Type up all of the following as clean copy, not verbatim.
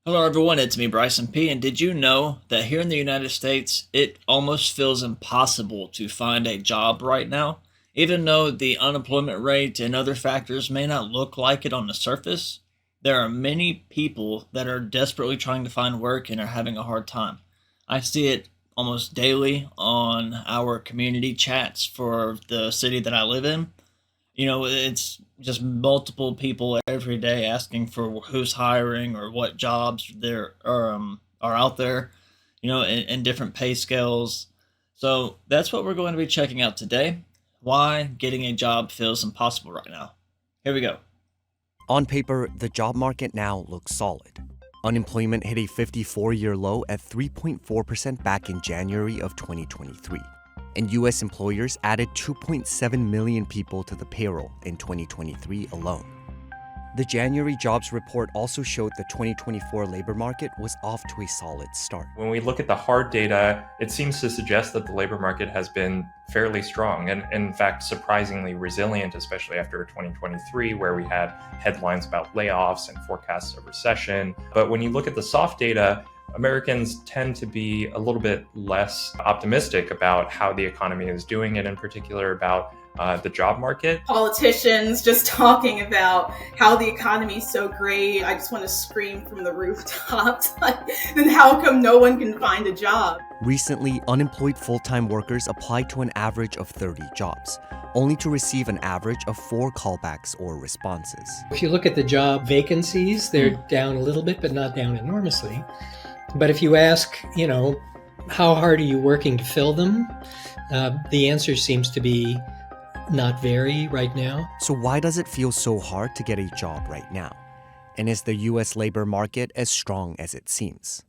Hello, everyone. It's me, Bryson P. And did you know that here in the United States, it almost feels impossible to find a job right now? Even though the unemployment rate and other factors may not look like it on the surface, there are many people that are desperately trying to find work and are having a hard time. I see it almost daily on our community chats for the city that I live in. It's just multiple people every day asking for who's hiring or what jobs there are out there, in different pay scales. So that's what we're going to be checking out today. Why getting a job feels impossible right now. Here we go. On paper, the job market now looks solid. Unemployment hit a 54-year low at 3.4% back in January of 2023, and US employers added 2.7 million people to the payroll in 2023 alone. The January jobs report also showed the 2024 labor market was off to a solid start. When we look at the hard data, it seems to suggest that the labor market has been fairly strong and, in fact, surprisingly resilient, especially after 2023, where we had headlines about layoffs and forecasts of recession. But when you look at the soft data, Americans tend to be a little bit less optimistic about how the economy is doing, and in particular about the job market. Politicians just talking about how the economy is so great. I just want to scream from the rooftops. Then how come no one can find a job? Recently, unemployed full-time workers applied to an average of 30 jobs, only to receive an average of 4 callbacks or responses. If you look at the job vacancies, they're down a little bit, but not down enormously. But if you ask, how hard are you working to fill them? The answer seems to be not very right now. So why does it feel so hard to get a job right now? And is the US labor market as strong as it seems?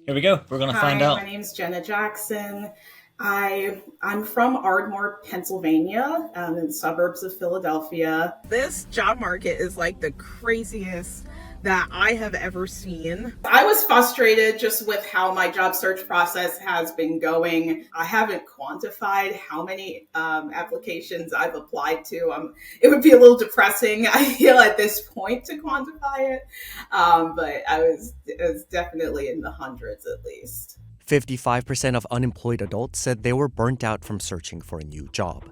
Here we go. We're going to find out. My name's Jenna Jackson. I'm from Ardmore, Pennsylvania, in the suburbs of Philadelphia. This job market is like the craziest that I have ever seen. I was frustrated just with how my job search process has been going. I haven't quantified how many applications I've applied to. It would be a little depressing, I feel, at this point to quantify it. But it was definitely in the hundreds at least. 55% of unemployed adults said they were burnt out from searching for a new job.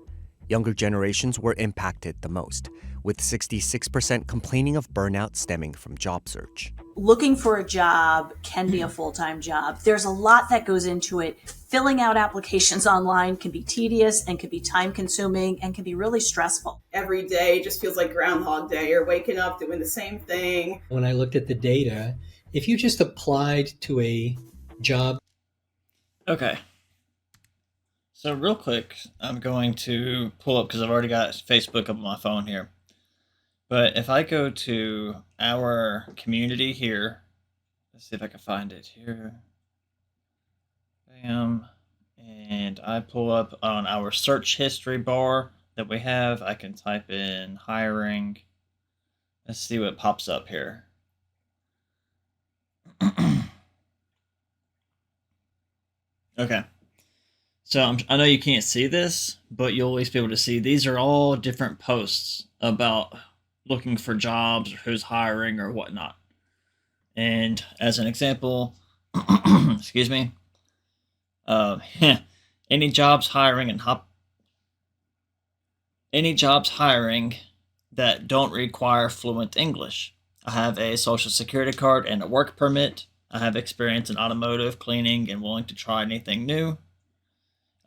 Younger generations were impacted the most, with 66% complaining of burnout stemming from job search. Looking for a job can be a full-time job. There's a lot that goes into it. Filling out applications online can be tedious and can be time-consuming and can be really stressful. Every day just feels like Groundhog Day. You're waking up doing the same thing. When I looked at the data, if you just applied to a job. Okay. So real quick, I'm going to pull up, because I've already got Facebook up on my phone here. But if I go to our community here, let's see if I can find it here. Bam. And I pull up on our search history bar that we have. I can type in hiring. Let's see what pops up here. Okay. So I know you can't see this, but you'll at least be able to see these are all different posts about looking for jobs or who's hiring or whatnot. And as an example, excuse me, any jobs hiring that don't require fluent English. I have a social security card and a work permit. I have experience in automotive, cleaning, and willing to try anything new.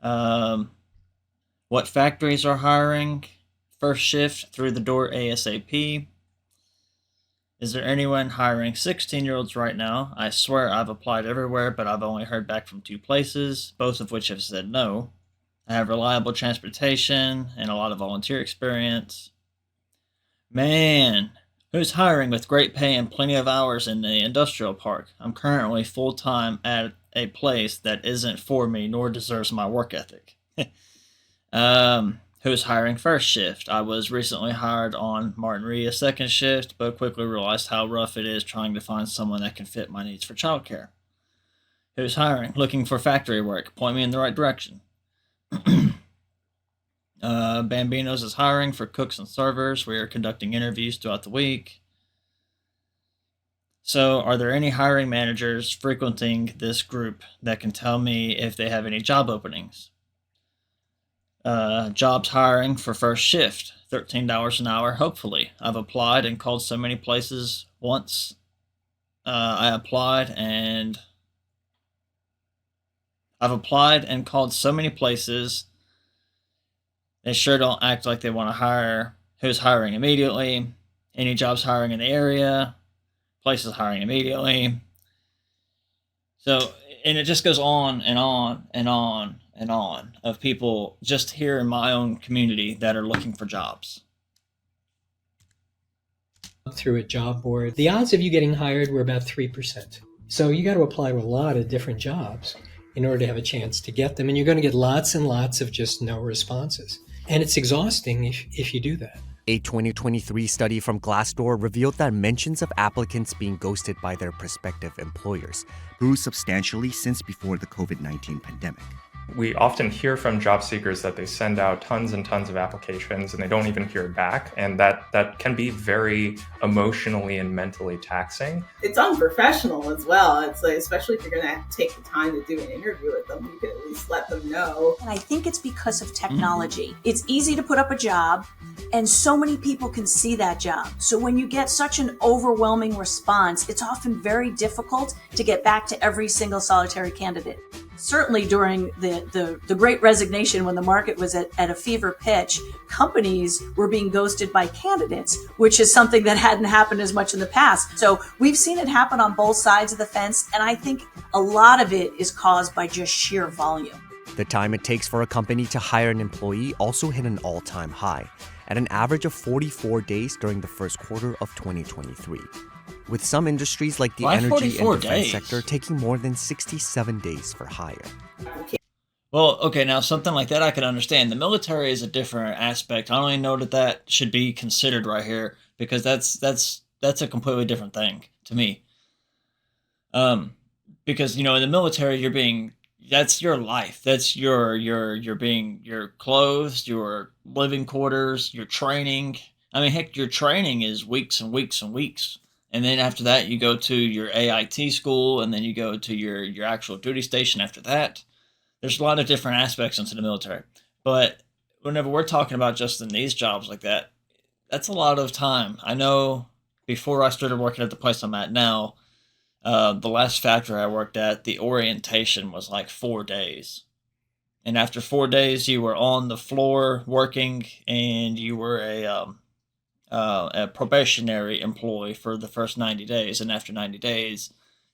What factories are hiring? First shift, through the door ASAP. Is there anyone hiring 16-year-olds right now? I swear I've applied everywhere, but I've only heard back from 2 places, both of which have said no. I have reliable transportation and a lot of volunteer experience. Man, who's hiring with great pay and plenty of hours in the industrial park? I'm currently full-time at a place that isn't for me nor deserves my work ethic. Who's hiring first shift? I was recently hired on Martin second shift, but quickly realized how rough it is trying to find someone that can fit my needs for childcare. Who's hiring? Looking for factory work. Point me in the right direction. Bambinos is hiring for cooks and servers. We are conducting interviews throughout the week. So, are there any hiring managers frequenting this group that can tell me if they have any job openings? Jobs hiring for first shift, $13 an hour, hopefully. I've applied and called so many places once. I applied and I've applied and called so many places. They sure don't act like they want to hire. Who's hiring immediately? Any jobs hiring in the area? Places hiring immediately. So, and it just goes on and on and on and on of people just here in my own community that are looking for jobs. Through a job board, the odds of you getting hired were about 3%. So you got to apply to a lot of different jobs in order to have a chance to get them. And you're going to get lots and lots of just no responses. And it's exhausting if you do that. A 2023 study from Glassdoor revealed that mentions of applicants being ghosted by their prospective employers grew substantially since before the COVID-19 pandemic. We often hear from job seekers that they send out tons and tons of applications and they don't even hear back. And that can be very emotionally and mentally taxing. It's unprofessional as well. It's like, especially if you're going to take the time to do an interview with them, you can at least let them know. And I think it's because of technology. It's easy to put up a job, and so many people can see that job. So when you get such an overwhelming response, it's often very difficult to get back to every single solitary candidate. Certainly during the Great Resignation, when the market was at a fever pitch, companies were being ghosted by candidates, which is something that hadn't happened as much in the past. So we've seen it happen on both sides of the fence, and I think a lot of it is caused by just sheer volume. The time it takes for a company to hire an employee also hit an all-time high, at an average of 44 days during the first quarter of 2023. With some industries like the energy and defense sector taking more than 67 days for hire. Well, okay, now something like that I can understand. The military is a different aspect. I only know that should be considered right here because that's a completely different thing to me. Because in the military that's your life. That's your clothes, your living quarters, your training. I mean, heck, your training is weeks and weeks and weeks. And then after that, you go to your AIT school, and then you go to your actual duty station after that. There's a lot of different aspects into the military. But whenever we're talking about just in these jobs like that, that's a lot of time. I know before I started working at the place I'm at now, the last factory I worked at, the orientation was like 4 days. And after 4 days, you were on the floor working, and you were a probationary employee for the first 90 days. And after 90 days,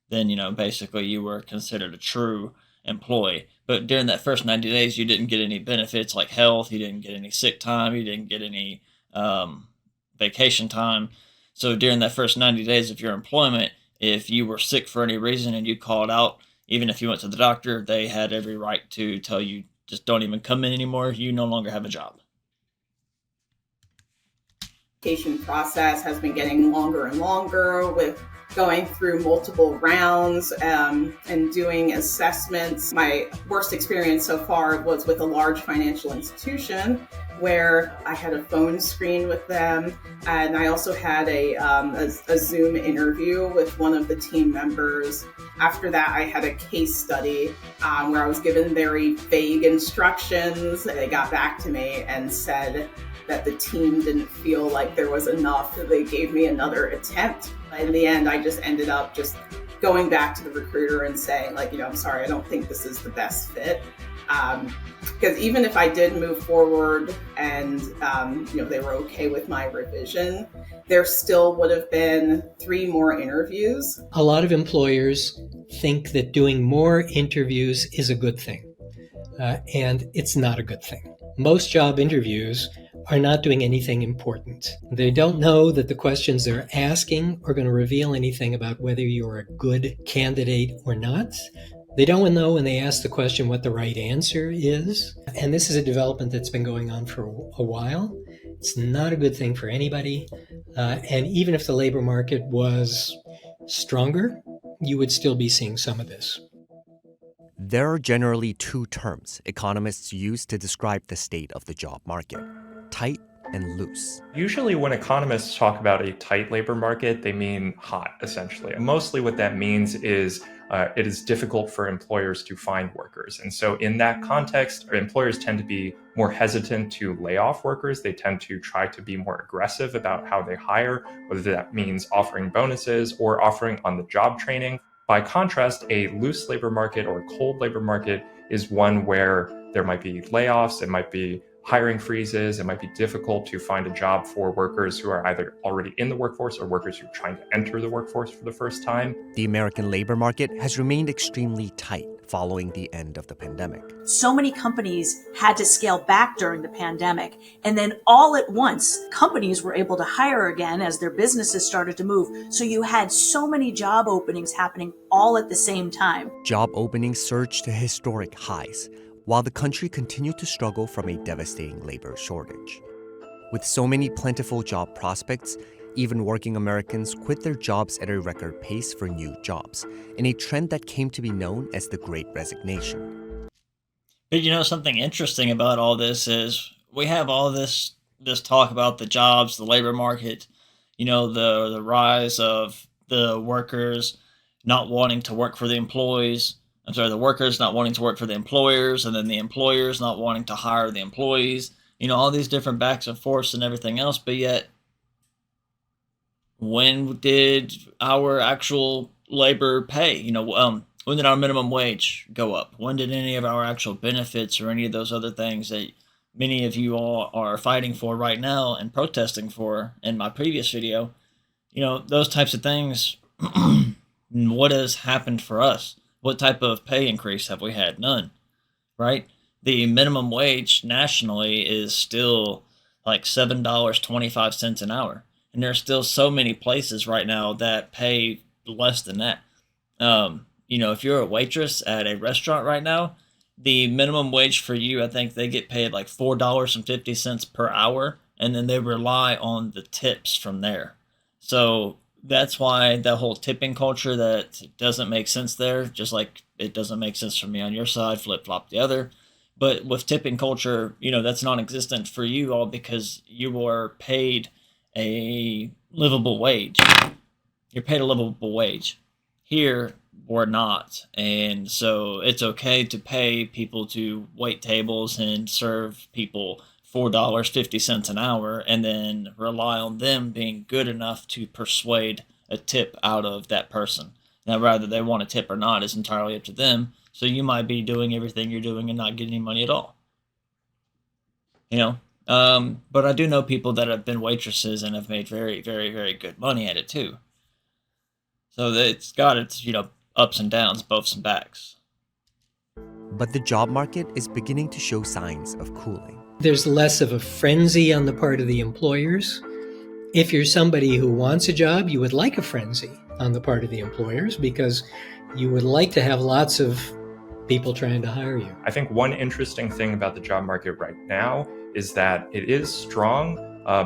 then, basically you were considered a true employee. But during that first 90 days, you didn't get any benefits like health. You didn't get any sick time. You didn't get any vacation time. So during that first 90 days of your employment, if you were sick for any reason and you called out, even if you went to the doctor, they had every right to tell you, just don't even come in anymore. You no longer have a job. Application process has been getting longer and longer with going through multiple rounds and doing assessments. My worst experience so far was with a large financial institution where I had a phone screen with them, and I also had a Zoom interview with one of the team members. After that, I had a case study where I was given very vague instructions. They got back to me and said that the team didn't feel like there was enough. They gave me another attempt. In the end, I just ended up just going back to the recruiter and saying, I'm sorry, I don't think this is the best fit. Because even if I did move forward and, they were okay with my revision, there still would have been 3 more interviews. A lot of employers think that doing more interviews is a good thing. And it's not a good thing. Most job interviews are not doing anything important. They don't know that the questions they're asking are going to reveal anything about whether you're a good candidate or not. They don't know when they ask the question what the right answer is. And this is a development that's been going on for a while. It's not a good thing for anybody. And even if the labor market was stronger, you would still be seeing some of this. There are generally 2 terms economists use to describe the state of the job market: tight and loose. Usually, when economists talk about a tight labor market, they mean hot, essentially. And mostly what that means is it is difficult for employers to find workers. And so, in that context, employers tend to be more hesitant to lay off workers. They tend to try to be more aggressive about how they hire, whether that means offering bonuses or offering on the job training. By contrast, a loose labor market or cold labor market is one where there might be layoffs, it might be hiring freezes, it might be difficult to find a job for workers who are either already in the workforce or workers who are trying to enter the workforce for the first time. The American labor market has remained extremely tight following the end of the pandemic. So many companies had to scale back during the pandemic, and then all at once, companies were able to hire again as their businesses started to move. So you had so many job openings happening all at the same time. Job openings surged to historic highs, while the country continued to struggle from a devastating labor shortage. With so many plentiful job prospects, even working Americans quit their jobs at a record pace for new jobs, in a trend that came to be known as the Great Resignation. But something interesting about all this is we have all this talk about the jobs, the labor market, the rise of the workers not wanting to work for the employees. The workers not wanting to work for the employers, and then the employers not wanting to hire the employees. All these different backs and forths and everything else. But yet, when did our actual labor pay? When did our minimum wage go up? When did any of our actual benefits or any of those other things that many of you all are fighting for right now and protesting for in my previous video, those types of things, what has happened for us? What type of pay increase have we had? None, right? The minimum wage nationally is still like $7.25 an hour. And there's still so many places right now that pay less than that. If you're a waitress at a restaurant right now, the minimum wage for you, I think they get paid like $4.50 per hour, and then they rely on the tips from there. So that's why the whole tipping culture that doesn't make sense there, just like it doesn't make sense for me on your side, flip-flop the other. But with tipping culture, that's non-existent for you all because you are paid a livable wage. You're paid a livable wage. Here, we're not. And so it's okay to pay people to wait tables and serve people $4.50 an hour and then rely on them being good enough to persuade a tip out of that person. Now, whether they want a tip or not is entirely up to them. So you might be doing everything you're doing and not getting any money at all. But I do know people that have been waitresses and have made very, very, very good money at it too. So it's got its, ups and downs, boths and backs. But the job market is beginning to show signs of cooling. There's less of a frenzy on the part of the employers. If you're somebody who wants a job, you would like a frenzy on the part of the employers because you would like to have lots of people trying to hire you. I think one interesting thing about the job market right now is that it is strong,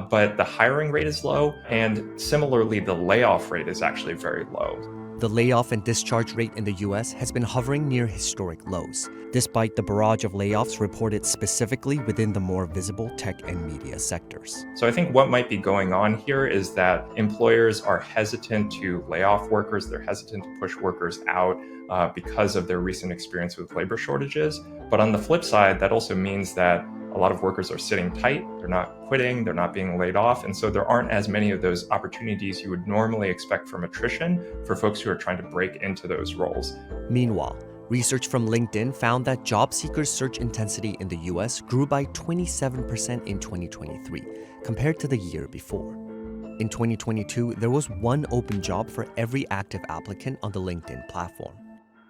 but the hiring rate is low, and similarly, the layoff rate is actually very low. The layoff and discharge rate in the US has been hovering near historic lows, despite the barrage of layoffs reported specifically within the more visible tech and media sectors. So I think what might be going on here is that employers are hesitant to lay off workers. They're hesitant to push workers out because of their recent experience with labor shortages. But on the flip side, that also means that a lot of workers are sitting tight, they're not quitting, they're not being laid off, and so there aren't as many of those opportunities you would normally expect from attrition for folks who are trying to break into those roles. Meanwhile, research from LinkedIn found that job seekers' search intensity in the US grew by 27% in 2023 compared to the year before. In 2022, there was one open job for every active applicant on the LinkedIn platform.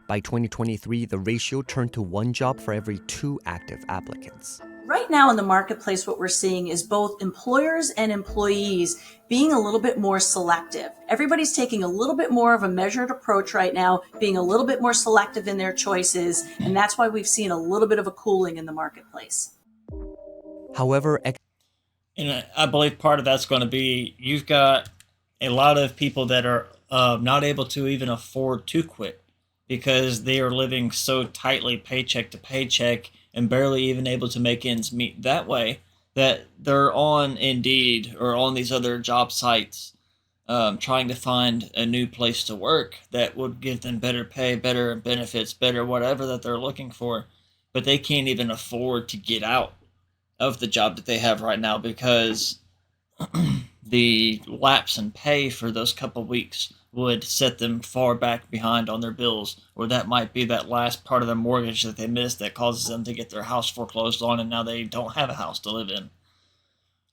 By 2023, the ratio turned to one job for every 2 active applicants. Right now in the marketplace, what we're seeing is both employers and employees being a little bit more selective. Everybody's taking a little bit more of a measured approach right now, being a little bit more selective in their choices, and that's why we've seen a little bit of a cooling in the marketplace. However, and I believe part of that's going to be you've got a lot of people that are not able to even afford to quit because they are living so tightly paycheck to paycheck and barely even able to make ends meet that way, that they're on Indeed or on these other job sites, trying to find a new place to work that would give them better pay, better benefits, better whatever that they're looking for. But they can't even afford to get out of the job that they have right now because the lapse in pay for those couple weeks would set them far back behind on their bills, or that might be that last part of their mortgage that they missed that causes them to get their house foreclosed on, and now they don't have a house to live in.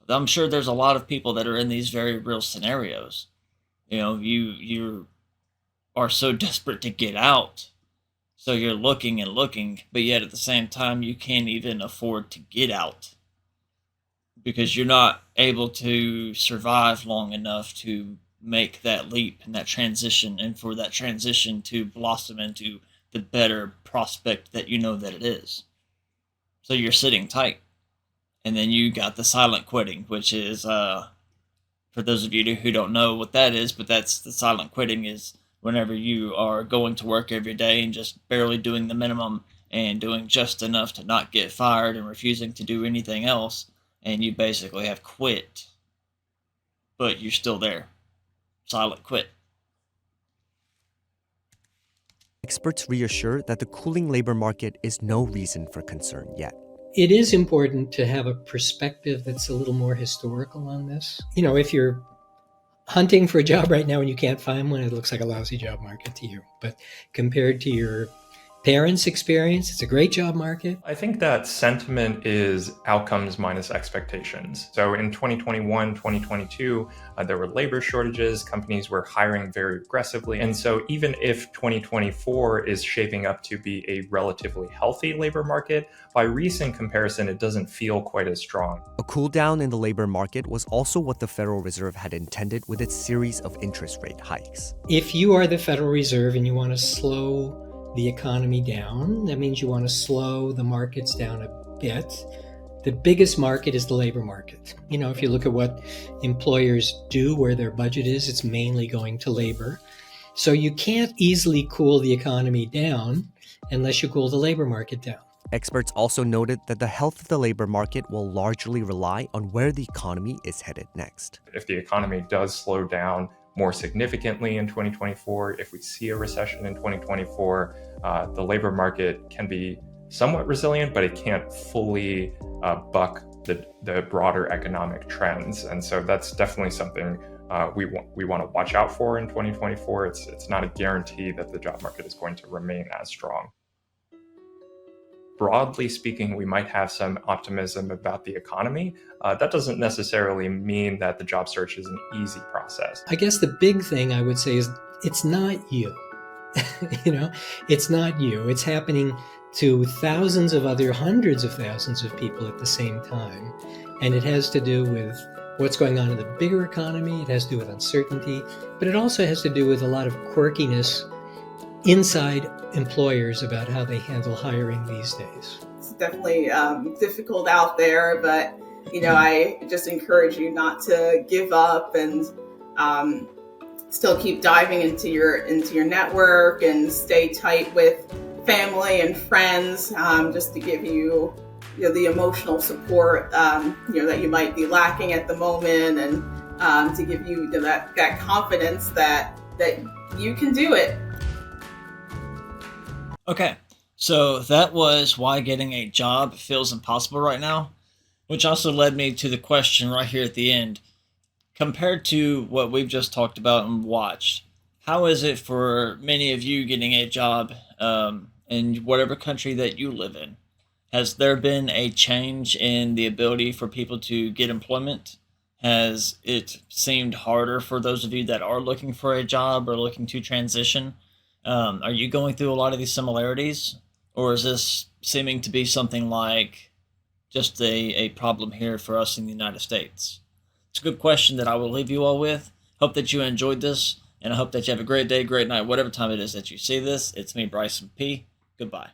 I'm sure there's a lot of people that are in these very real scenarios. You are so desperate to get out, so you're looking and looking, but yet at the same time you can't even afford to get out because you're not able to survive long enough to make that leap and that transition, and for that transition to blossom into the better prospect that you know that it is. So you're sitting tight. And then you got the silent quitting, which is, for those of you who don't know what that is, but that's the silent quitting is whenever you are going to work every day and just barely doing the minimum and doing just enough to not get fired and refusing to do anything else, and you basically have quit, but you're still there. Silent quit. Experts reassure that the cooling labor market is no reason for concern yet. It is important to have a perspective that's a little more historical on this. If you're hunting for a job right now and you can't find one, it looks like a lousy job market to you. But compared to your parents' experience, it's a great job market. I think that sentiment is outcomes minus expectations. So in 2021, 2022, there were labor shortages, companies were hiring very aggressively. And so even if 2024 is shaping up to be a relatively healthy labor market, by recent comparison, it doesn't feel quite as strong. A cool down in the labor market was also what the Federal Reserve had intended with its series of interest rate hikes. If you are the Federal Reserve and you want to slow the economy down, that means you want to slow the markets down a bit. The biggest market is the labor market. If you look at what employers do, where their budget is, it's mainly going to labor. So you can't easily cool the economy down unless you cool the labor market down. Experts also noted that the health of the labor market will largely rely on where the economy is headed next. If the economy does slow down more significantly in 2024, if we see a recession in 2024, the labor market can be somewhat resilient, but it can't fully buck the broader economic trends. And so that's definitely something we want to watch out for in 2024. It's not a guarantee that the job market is going to remain as strong. Broadly speaking, we might have some optimism about the economy. That doesn't necessarily mean that the job search is an easy process. I guess the big thing I would say is it's not you. It's not you. It's happening to hundreds of thousands of people at the same time. And it has to do with what's going on in the bigger economy. It has to do with uncertainty, but it also has to do with a lot of quirkiness inside employers about how they handle hiring these days. It's definitely difficult out there, but I just encourage you not to give up and still keep diving into your network and stay tight with family and friends, just to give you, the emotional support that you might be lacking at the moment, and to give you that confidence that you can do it. Okay, so that was why getting a job feels impossible right now, which also led me to the question right here at the end. Compared to what we've just talked about and watched, how is it for many of you getting a job in whatever country that you live in? Has there been a change in the ability for people to get employment? Has it seemed harder for those of you that are looking for a job or looking to transition? Are you going through a lot of these similarities? Or is this seeming to be something like just a problem here for us in the United States? It's a good question that I will leave you all with. Hope that you enjoyed this, and I hope that you have a great day, great night, whatever time it is that you see this. It's me, Bryson P. Goodbye.